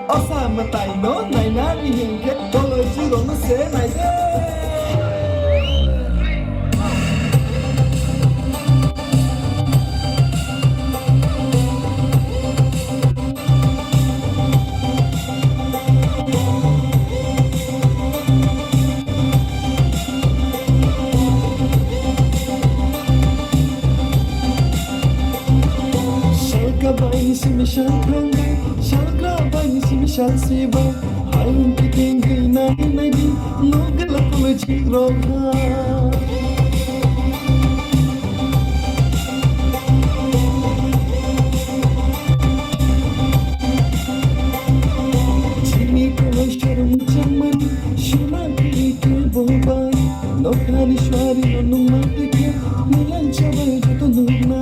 Osama Taino, Naina, Mihinke, Tolo Jiro no Se, Naide. Shalka Simi Shalkanga, Shalgra Bani Simi Shalsiba, Haim Kitingi Nadi, Nogala Kulachi Roha. Jimmy Kulasharam Chamani, Shuna Kiki Bombay, Nokani Shwari Numatike, Nilan Chavay Jutununa.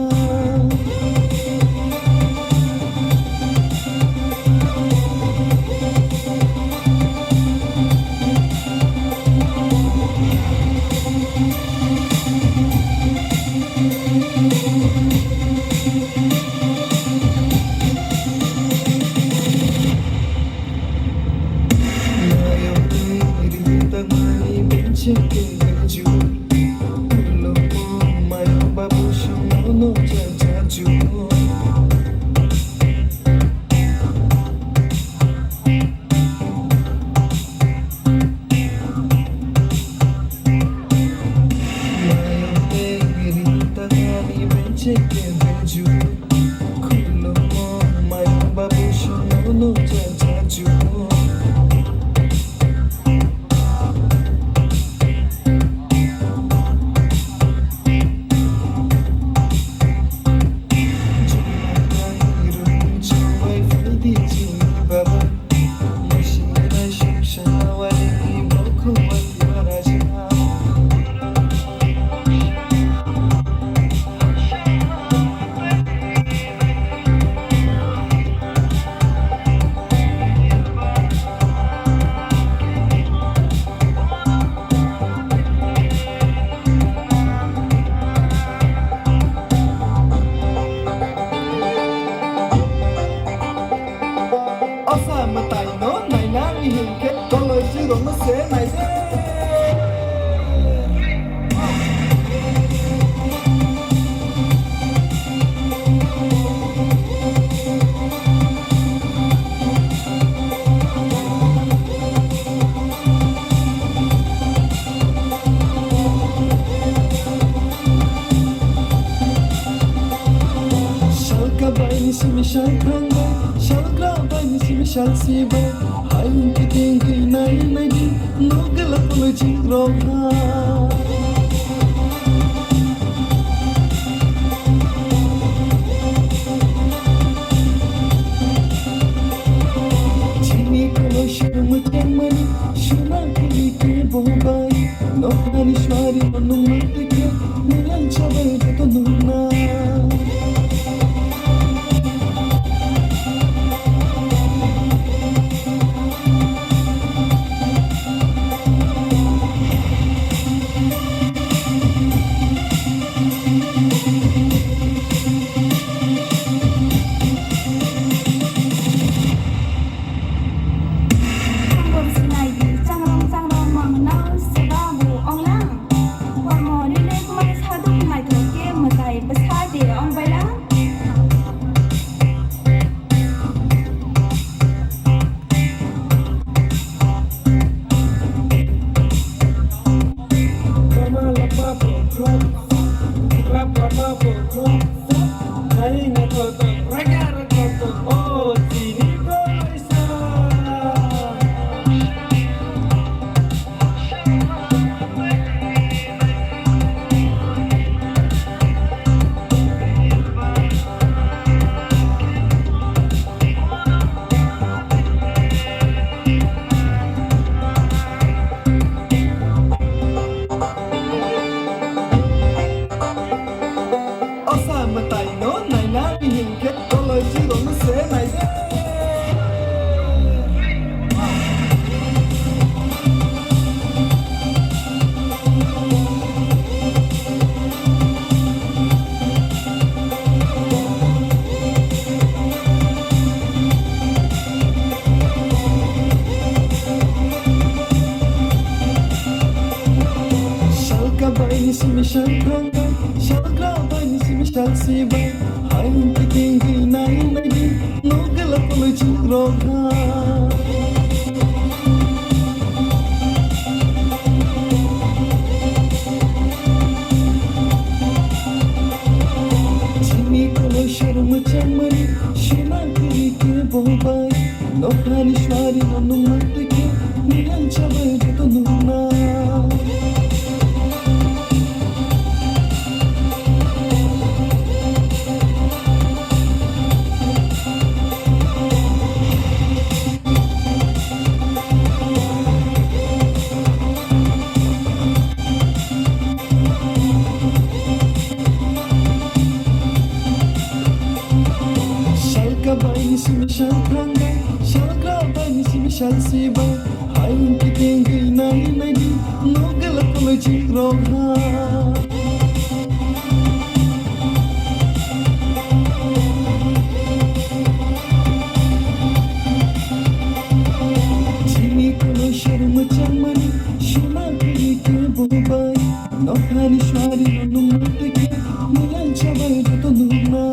Chicken baju, ulo mayo babu shono jajaju. Mayo negrita gani ben chicken baju, ulo mayo babu shono jajaju. Osama Taino, Naina, Mihinke, Tolo Jiro no Se, Naide. Shalka Bani Simi Shalkanga, Shalgra Bani Simi Shalsiba, Haim Kitingi Nadi, Nogala Kulachi Roha. Jimmy Kulasharam Chamani, Shuna Kiki Bombay, Nokani Shwari Numatike, Nilan Chavay Jutununa. shall come shall grab by shall see by I'm thinking nine no galapology roga शर्म चमरी शिमा तेरी के बोबाई नौकरी श्वारी अनुमत के मिलन चबल तो नुना By sim shall kanga shall grab by sim shall see by I'm thinking nine no galapology roga Jini kono शर्म चमरी शिमा तेरी के बोबाई नौकरी श्वारी अनुमत के मिलन चबल तो नुना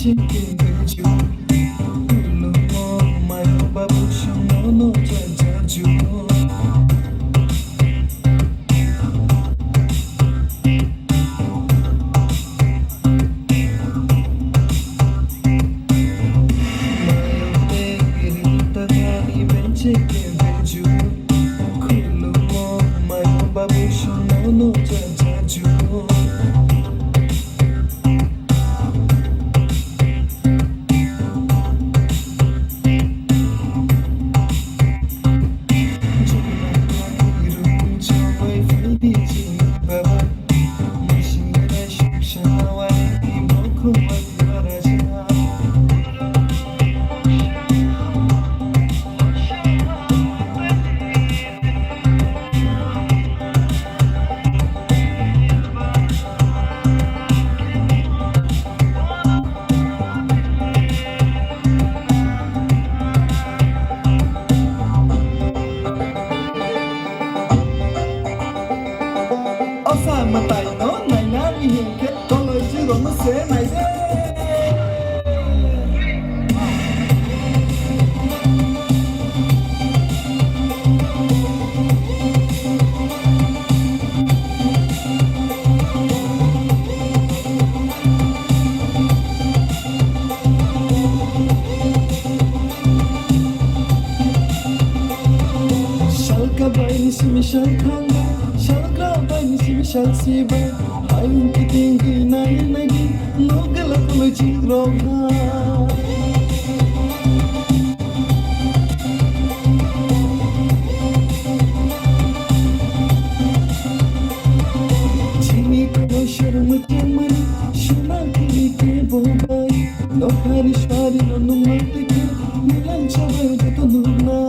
Chicken baju, no more my babu no jaju. Chicken baju, no more my babu no jaju. Mà tay nó này ná đi hiền kết có lời chứ rồi nó sẽ mày thế Shall kabay si shall kanga shall grab by si shall see by I'm thinking nine no galapology roga Jini kono शर्म चमरी शिमा तेरी के बोबाई नौकरी श्वारी अनुमत के मिलन चबल तो नुना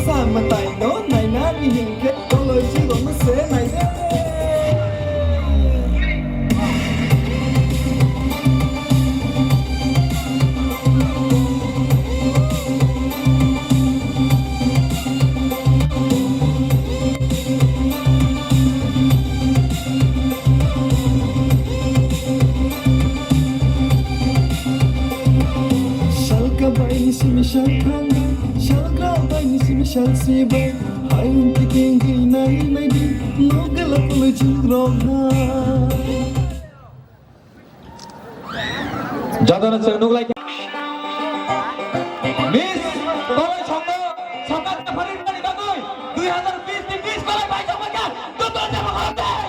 sama tay nó này nát đi những kết có lời chỉ còn mất xế này đấy. Misal kanga, shalgra baini si misal siba, hayun kitingi nai nai di, nogala pula jingrogha. Jadana cernuk lagi. Miss, kolai chongga, chongga farid bani bagoi, 2020 di Miss kolai bai chongga, tutur nama khatai.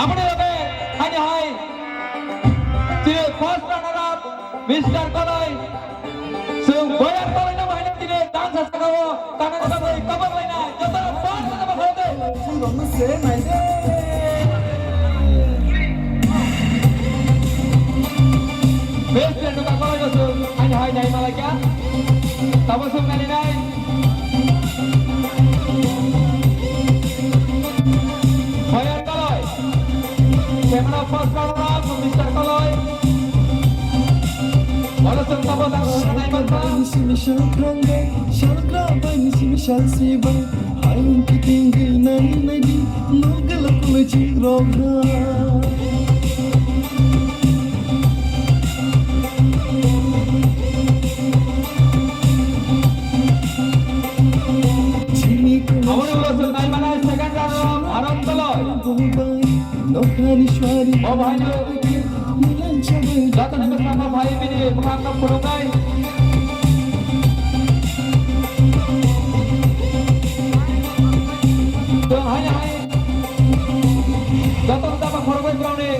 Apne loge, hanya hai. Tine first runner up, Mr. Kolai. Sung bayar kolai nama hanya tine dance sakawo, tangan bagoi cover laina, jadana first nama khatai. Jingrog mese nai deh. Best friend ka kolai dosung, hanya hai jai malaka. Tabasum kali nai. Bayar kolai. Camera first runner up, Mr. Kolai. Balasung tabasang nai malaka. Baini si misal kanga, shalgra baini si misal siba, hayun kitingi nai nai di, nogala pula jingrogha. Amone balasung nai malai second runner up, Bharat Kolai. Nokhanishwari Oh bhai, milan chabai datang bersama bhai bini menganggap pelungai. Hanya hai datang bersama pelungai ground ni.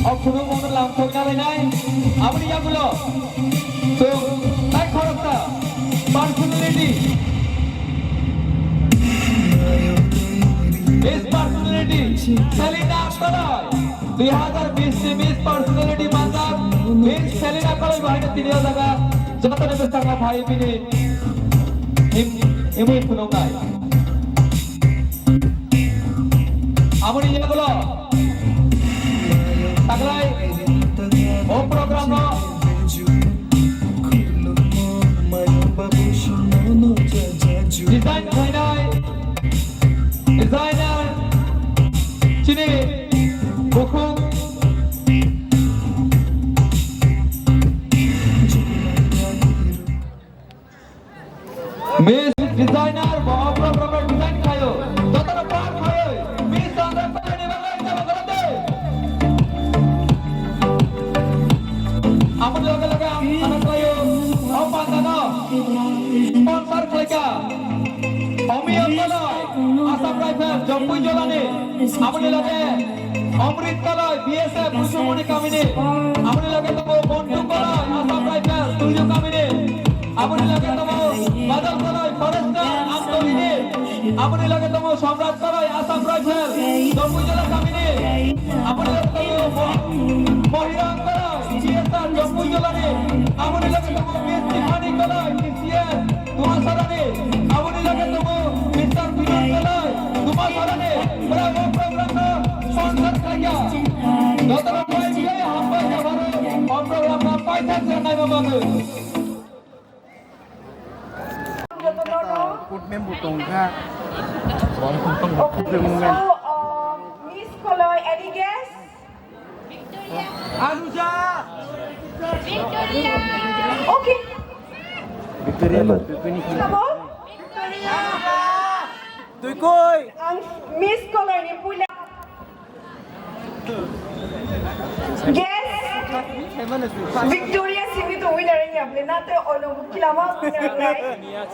Aku pelung orang lam thokna lainai. Apni yang gulo. So, naik khorokta personality. Miss Personality, Selina Kolai. 2020 Miss Personality manjak Miss Selina Kolai bahaya tini jaga jatuh di bersama bhai bini ibu penungai. Amuni yang gulo. Taglai. Oh program lo. Design khainai. Designer Cini Bukhung Miss Designer Bawa program design kayo Totana par kayo Miss Andra Pani bagai sama karate Amun laga anak kayo Opan tano Sponsor mereka Omi Kolai Asam Rifle Jompu Jolani Amuni lage Amrit Kolai BSF Pusumuni Kamini Amuni lage tomo Bontu Kolai Asam Rifle Tuju Kamini Amuni lage tomo Badal Kolai Forester Amtolini Amuni lage tomo Samrat Kolai Asam Rifle Jompu Jola Kamini Amuni lage tomo Mohirang Kolai CSR Jompu Jolani Amuni lage tomo Miss Tiffany Kolai TCS Tumasarani Amuni lage tomo Mr. Vinod Kolai Tumasarani Bravo program na sponsor kaya Dr. Pai Jaya Hambai Jabaro on program na Python Janai Babagu Put mem butong ka. Okay, so Miss Kolai, any guess? Anuja. Okay, Victoria ba? Pipini ka. come on. Tukoy. Ang Miss Kolai ni pula. Guess? Victoria simi to winner niya. Nato ono kilama winner nai.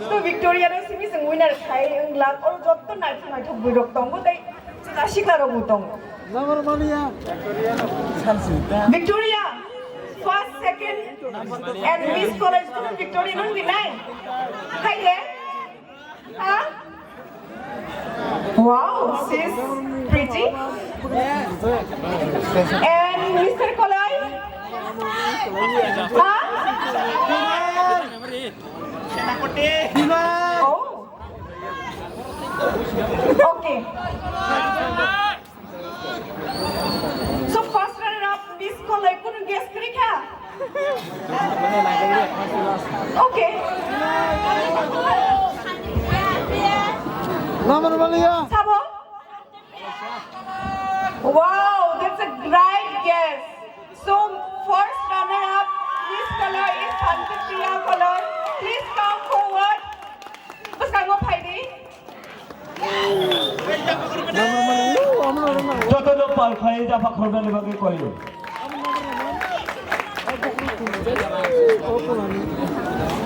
So Victoria no simi sang winner khai englang or jotto na thana thok budok tong ko dai sila sikla ro butong. Zamar mania. Victoria, first, second, and Miss College student Victoria no winner. Hi there. Huh? Wow, she's pretty. And Mr. Kolai? Huh? Okay. Nomor Malaysia. Sabo? Wow, that's a great guess. So, first runner-up, this color is Santipriya color. Please come forward. Bas kanggo Heidi. Nomor Malaysia. যতজন পাল খাই জাফা খরদানি বাকি কইল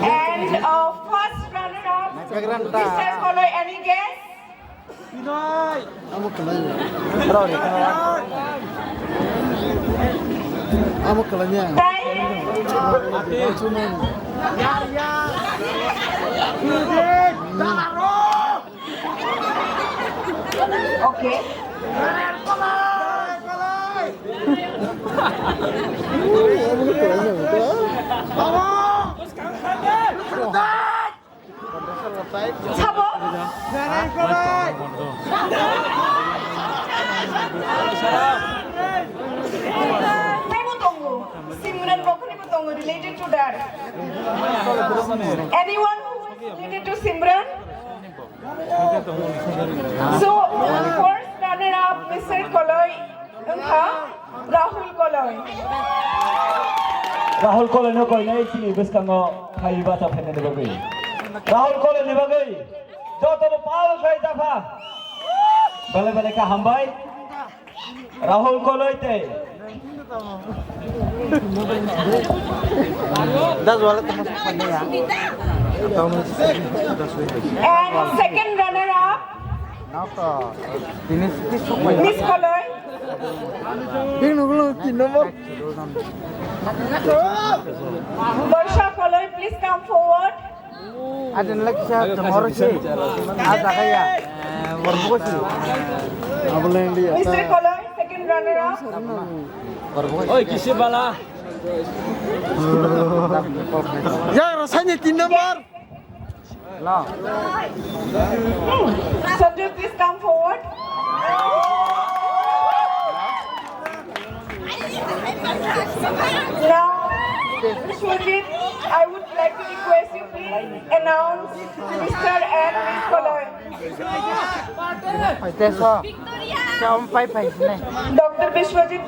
And first runner-up, this color. Any guess? Amo kelanya. Bro, ni kawan. Amo kelanya. Time. Cuman. Okay. Sabo? May mo tunggu. Simulan mo ko tunggu related to that. Anyone who is related to Simran? So, first runner-up, Mr. Koloy, Rahul Koloy. Rahul কলেনো কই নাই চিনি বেসকাঙ্গ খাইবা তা ফেনে দেব গই রাহুল কলে নেবা গই যত পাল খাই জাফা বেলে বেলে কা হামবাই Rahul কলইতে Das wala termasuk pandai ya. Atau masih And second runner-up, Napa? Ini sih Miss Koloy. Ini belum nomor. Barsha Koloy, please come forward. Ada lagi siapa? Tomorrow sih. Ada kaya. Berbuat sih. Apa yang dia? Mr. Koloy, second runner-up. Oi, kisi bala. Ya rasanya 3 nomor. Lah. Sanjay, please come forward. Now, Shwajit, I would like to request you please announce Mr. and Miss Koloy. Phải test sao? Sao ông phải phải này? Dr. Vishwajit.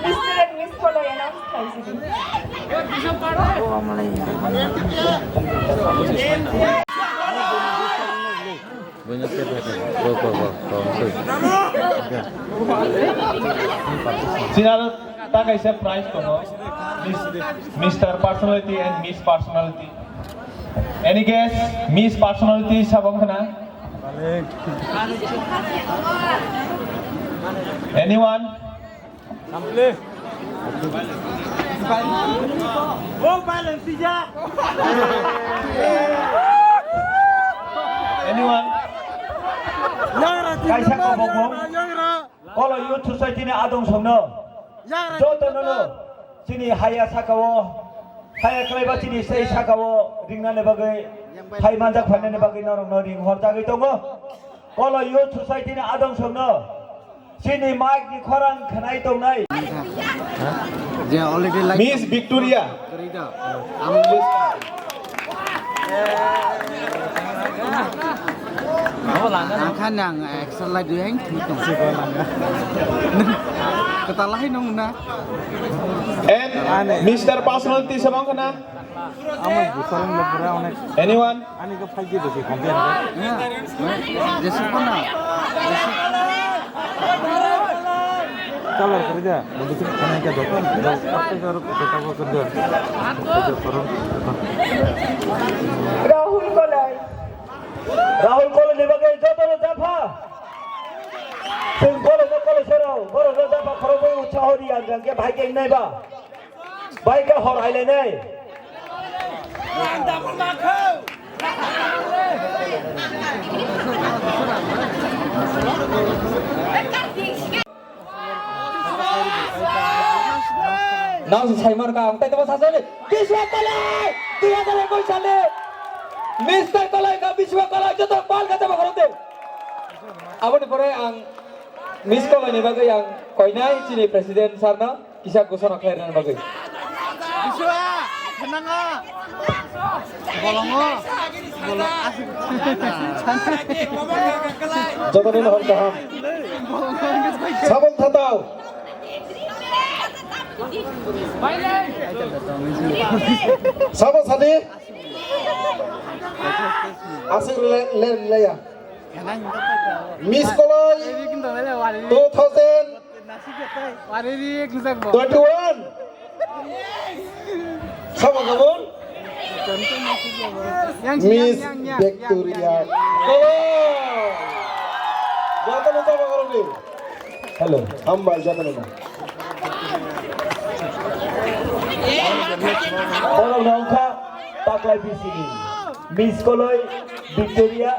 Mr. and Miss Koloy announce ICD. Oh, Malaysia. Sinalo tagay sa prize ko no Mr. Personality and Miss Personality. Any guess? Miss Personality sabang kana? Anyone? Anyone? Kaisa ko bokong? Kalau youth society ni adong somno. Joto nono. Sini haya sakawo. Haya keleba sini sei sakawo. Ringna ne bagai. Hai manjak phane ne bagai norong noring horja gai tongo. Kalau youth society ni adong somno. Sini mic ni khorang khanai tongnai. Dia already like Miss Victoria. Gerida. Kan yang excel lagi yang itu sih kita lain dong na. And Mr. Personality sabang kana? Amo bukan lebih onek. Anyone? Ani ke pagi tu sih kampian. Ya. Jadi mana? Kalau kerja, begitu kan aja dokter. Apa garuk kita mau kerja. Kerja perut. Rahul Koloy. Rahul Kole ne bagai joto no jafa. Sing Kole no Kole serau. Boro no jafa khorobai uchahori anjang ke bhai ke nai ba. Bhai ke hor haile nai. Now Simon ka ang tay tama sasali. Biswa Kolai 2021 সালে Mr. Kolai ka Biswa Kolai joto pal ka tama khorote. Abon pore ang Miss Kolai ni bagai yang koinai sini presiden sarna kisah gosona kelahiran bagai. Jotonin hon kaham. Sabon thatau. Sabon sadi. Asik le. Miss Koloi 2021 Sama kamu Miss Victoria Koloi Jatuh lupa apa kalau ini halo hamba jatuh lupa orang nangka tak lagi di sini Miss Koloi Victoria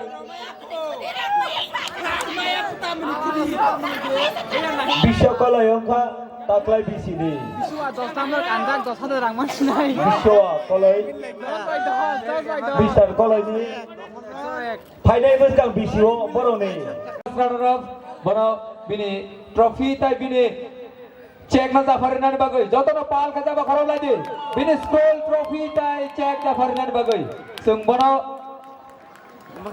Biswa Koloi angka taklay bisini. Biswa Koloi. Biswa Koloi ni. Fainai berkang biswa baru ni. Sekarang baru bini trophy tay bini cek nasa farinan bagai. Jodoh na pal kaca bakarau lagi. Bini scroll trophy tay cek na farinan bagai. Sembara Apa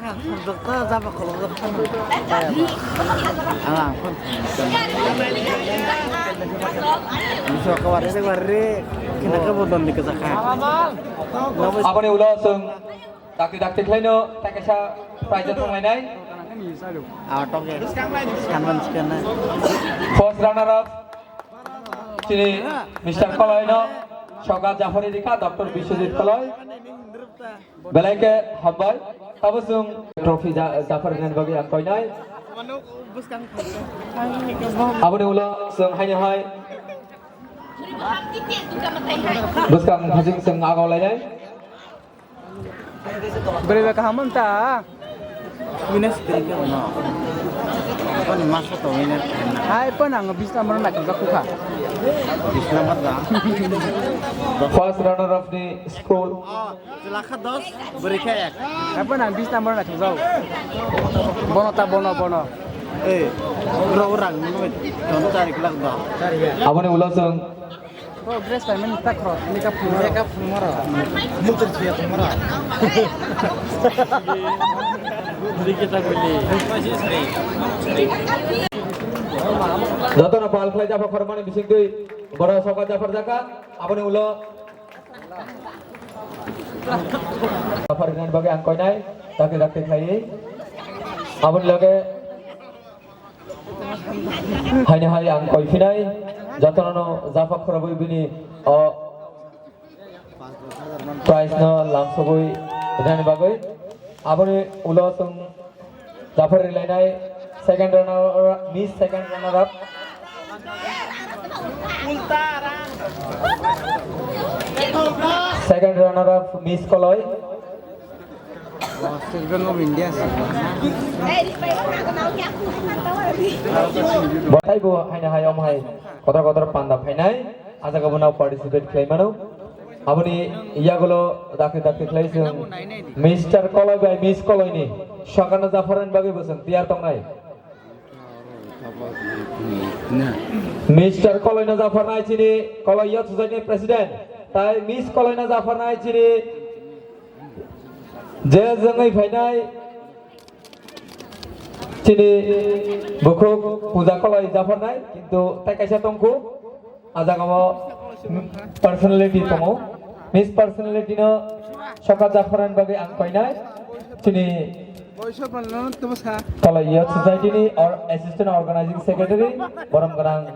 ni ulah sung taktik lain no tak kisah prize tu main ni. First runner up sini Mr. Koloi no Shogat Jafari dikha Dr. Biswajit Koloi belai ke hambai tabusung trophy Jafar dengan bagi yang kau nai. Apa ni ulah sung hanya hai. Buskang hajing sung agau lagi. Berapa kamu tak? Minus tiga mana? Apa masuk tu minus? Hai pun ang bisa mana nak kerja kuka? Bisa mana? First runner up ni scroll. Silakan dos berikan ek. Apa nang bisa mana nak kerja? Bono tak bono. Orang minum contoh cari kelak dah. Apa ni ulah sung Progress payment tak krot. Ini kap mara. Muter siap mara. Beri kita beli. Jotoh na pal kelai Jafar Farmani bising tu baru Shogat Jafar jaka. Apa ni ulah Jafar dengan bagi angkoi nai taktik kelai. Apa ni lagi hanya hari angkoi finai. Jotoh na Jafar Farmani bini prize na langsugui dengan bagi. Apa ni ulah sung Jafar lainai second runner miss second runner up. Second runner up Miss Koloi. Silver of India. Batai bu hai om hai kotor panda finai. Aja kamu nak participate claim mana? Abu ni iya golo taktik claim sung Mr. Koloi by Miss Koloi ni. Shogat Jafaran bagi bosan tiar tong nai. Mr. Koloi Jafar nai cini Koloi Youth Society President. Tai Miss Koloi Jafar nai cini je jangai finai cini buku puja Koloi Jafar nai. Kintu tai kaisa tongku aja kamu personality tongo. Miss personality no Shogat Jafaran bagi angkoi nai cini Koloi Youth Society ni or Assistant Organizing Secretary Boram Garang.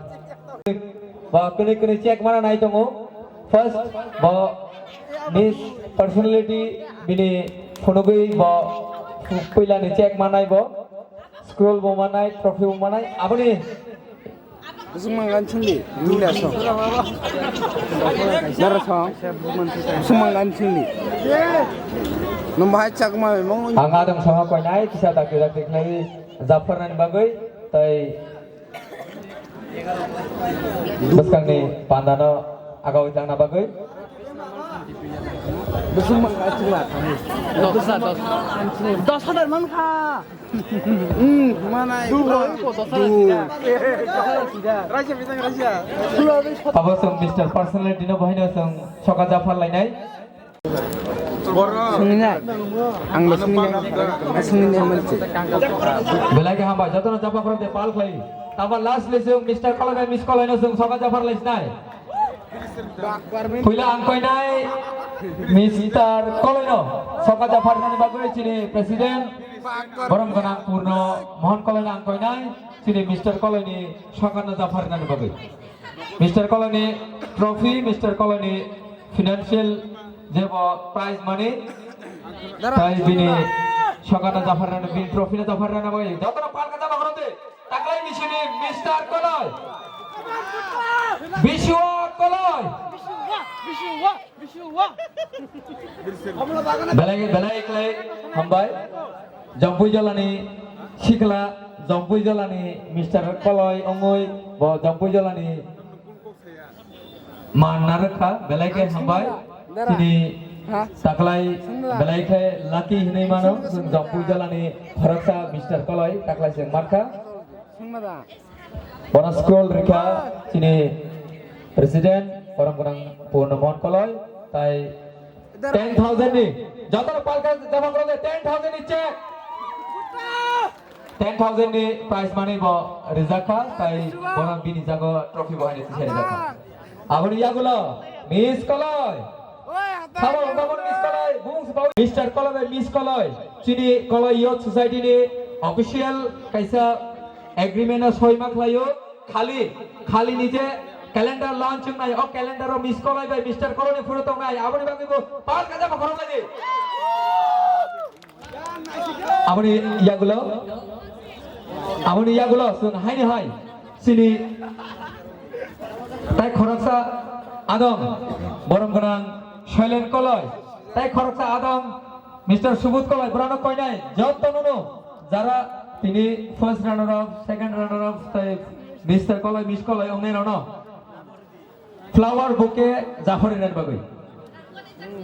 Ba kuni check mana nai tongo. First ba Miss personality bini phonogui ba pila ni check mana nai ba scroll ba mana nai trophy ba mana nai. Apni Semangat sendiri, bila so. Darah so. Semangat sendiri. Nombah cak mah memang. Angadam sama kau nai kisah taktik lagi Jafar nan bagai tai buskang ni pandana agau jang na bagai Besok mangga cila kamu. 10,000 mangga. Mana itu? 10,000 Raja bintang Raja. abo sung Mr. Personal dino bahino sung soka jafar lainai Sungnya. Ang sungnya manci. belai ke hamba jotono japa from de pal khlai taba last le sung Mr. Kolaga miss kolaino sung soka jafar laisnai Pula angkoi nai Mr. Kolaino soka jafar nani bagoi chini president Borom ganang purno mohon kolaino angkoi nai chini Mr. Kolaini soka jafar nani bagoi Mr. Colony trophy, Mr. Colony financial jebo prize money, prize bini Shokana Jafarana bin trophy na Jafarana bagi. Jatana palka jama korote, taklai mishini Mr. Coloy, Bishwa Coloy, belai klai hambai, Jampui jalani Shikla, Jampui jalani Mr. Coloy ongoi, bo Jampui jalani Manaraka belai ke hambai sini taklai belai ke lucky hinai mano jampu jalani bharaksa Mr. Koloy taklai sing marka bona scroll rika sini president orang kurang Purnamon Koloy tai 10,000 ni jatara palka jama korole 10,000 ni check 10,000 ni prize money bo rizaka tai bona bini jago trophy bo ani tishari jaka Abang iagulo Miss Koloy Sabo babon Miss Koloy bungs bawi Mr. Koloy Miss Koloy chini Koloy Youth Society ni official kaisa agreement soi maklayo khali nije calendar launching nai o calendar o Miss Koloy by Mr. Koloy ni photo tong nai abani bangi ko paal kaja ma khoro lagi abani iagulo sun haini hai chini তাই খরকসা আদম বরম গনাং শৈলেন কলয় তাই খরকসা আদম mister সুবুত Kalai বরানো কই নাই যতননো যারা তিনি first runner up second runner up তাই mister Kalai miss Kalai অনেন ন flower বুকে জাফরিনের বাগৈ